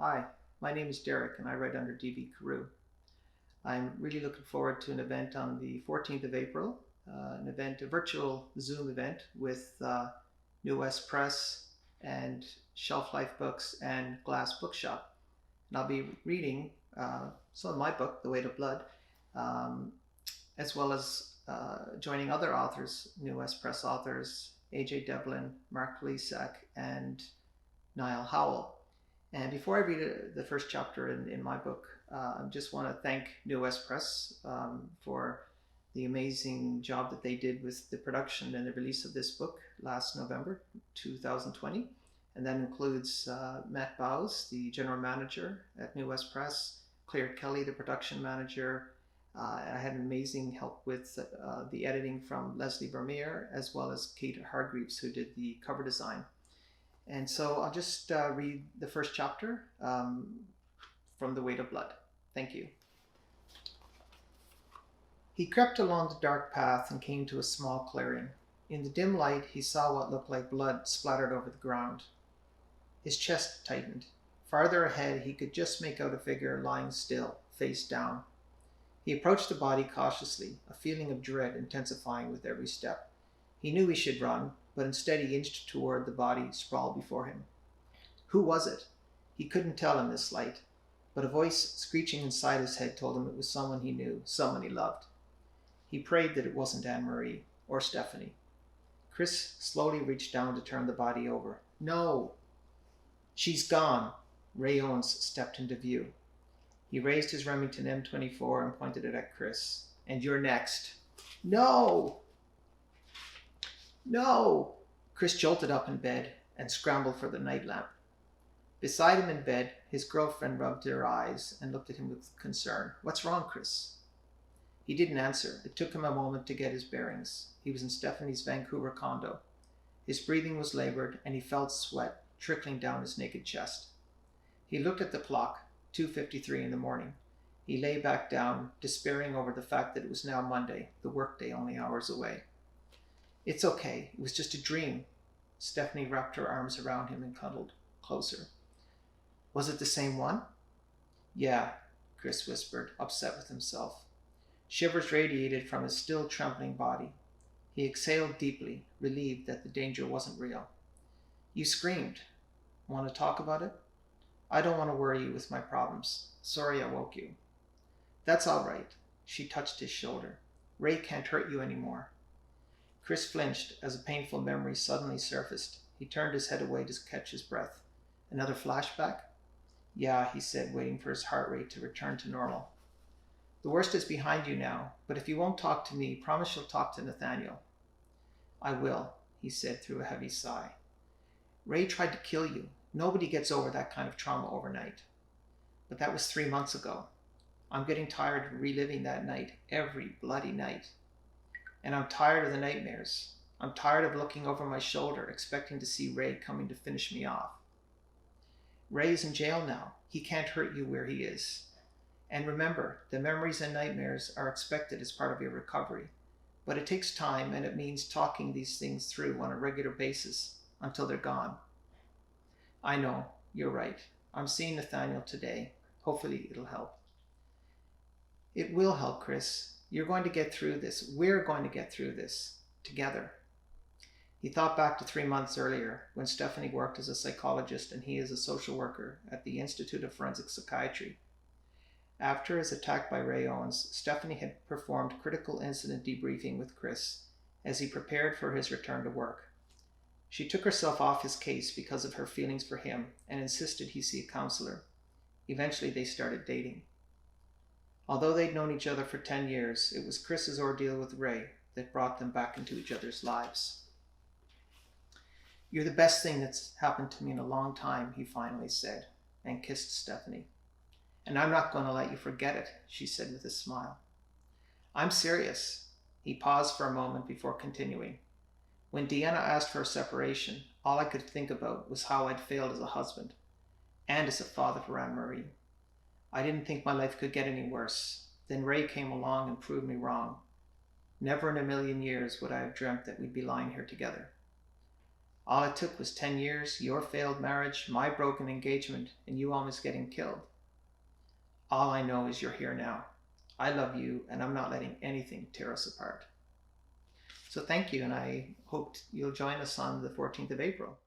Hi, my name is Derek and I write under DV Carew. I'm really looking forward to an event on the 14th of April, a virtual Zoom event with New West Press and Shelf Life Books and Glass Bookshop. And I'll be reading some of my book, The Weight of Blood, um, as well as joining other authors, New West Press authors, AJ Devlin, Mark Lisak, and Niall Howell. And before I read the first chapter in my book, I just want to thank New West Press for the amazing job that they did with the production and the release of this book last November 2020. And that includes Matt Bowes, the general manager at New West Press, Claire Kelly, the production manager. I had an amazing help with the editing from Leslie Vermeer, as well as Kate Hargreaves, who did the cover design. And so I'll just read the first chapter from The Weight of Blood. Thank you. He crept along the dark path and came to a small clearing. In the dim light, he saw what looked like blood splattered over the ground. His chest tightened. Farther ahead, he could just make out a figure lying still, face down. He approached the body cautiously, a feeling of dread intensifying with every step. He knew he should run, but instead he inched toward the body sprawled before him. Who was it? He couldn't tell in this light, but a voice screeching inside his head told him it was someone he knew, someone he loved. He prayed that it wasn't Anne-Marie or Stephanie. Chris slowly reached down to turn the body over. No! She's gone! Ray Owens stepped into view. He raised his Remington M24 and pointed it at Chris. And you're next. No! No! Chris jolted up in bed and scrambled for the night lamp. Beside him in bed, his girlfriend rubbed her eyes and looked at him with concern. What's wrong, Chris? He didn't answer. It took him a moment to get his bearings. He was in Stephanie's Vancouver condo. His breathing was labored, and he felt sweat trickling down his naked chest. He looked at the clock, 2:53 in the morning. He lay back down, despairing over the fact that it was now Monday, the workday only hours away. It's okay. It was just a dream. Stephanie wrapped her arms around him and cuddled closer. Was it the same one? Yeah, Chris whispered, upset with himself. Shivers radiated from his still trembling body. He exhaled deeply, relieved that the danger wasn't real. You screamed. Want to talk about it? I don't want to worry you with my problems. Sorry I woke you. That's all right. She touched his shoulder. Ray can't hurt you anymore. Chris flinched as a painful memory suddenly surfaced. He turned his head away to catch his breath. Another flashback? Yeah, he said, waiting for his heart rate to return to normal. The worst is behind you now, but if you won't talk to me, promise you'll talk to Nathaniel. I will, he said through a heavy sigh. Ray tried to kill you. Nobody gets over that kind of trauma overnight. But that was 3 months ago. I'm getting tired of reliving that night, every bloody night. And I'm tired of the nightmares. I'm tired of looking over my shoulder, expecting to see Ray coming to finish me off. Ray is in jail now. He can't hurt you where he is. And remember, the memories and nightmares are expected as part of your recovery. But it takes time, and it means talking these things through on a regular basis until they're gone. I know, you're right. I'm seeing Nathaniel today. Hopefully it'll help. It will help, Chris. You're going to get through this. We're going to get through this together. He thought back to 3 months earlier when Stephanie worked as a psychologist and he as a social worker at the Institute of Forensic Psychiatry. After his attack by Ray Owens, Stephanie had performed critical incident debriefing with Chris as he prepared for his return to work. She took herself off his case because of her feelings for him and insisted he see a counselor. Eventually they started dating. Although they'd known each other for 10 years, it was Chris's ordeal with Ray that brought them back into each other's lives. You're the best thing that's happened to me in a long time, he finally said, and kissed Stephanie. And I'm not going to let you forget it, she said with a smile. I'm serious. He paused for a moment before continuing. When Deanna asked for a separation, all I could think about was how I'd failed as a husband and as a father for Anne-Marie. I didn't think my life could get any worse. Then Ray came along and proved me wrong. Never in a million years would I have dreamt that we'd be lying here together. All it took was 10 years, your failed marriage, my broken engagement, and you almost getting killed. All I know is you're here now. I love you, and I'm not letting anything tear us apart. So thank you, and I hope you'll join us on the 14th of April.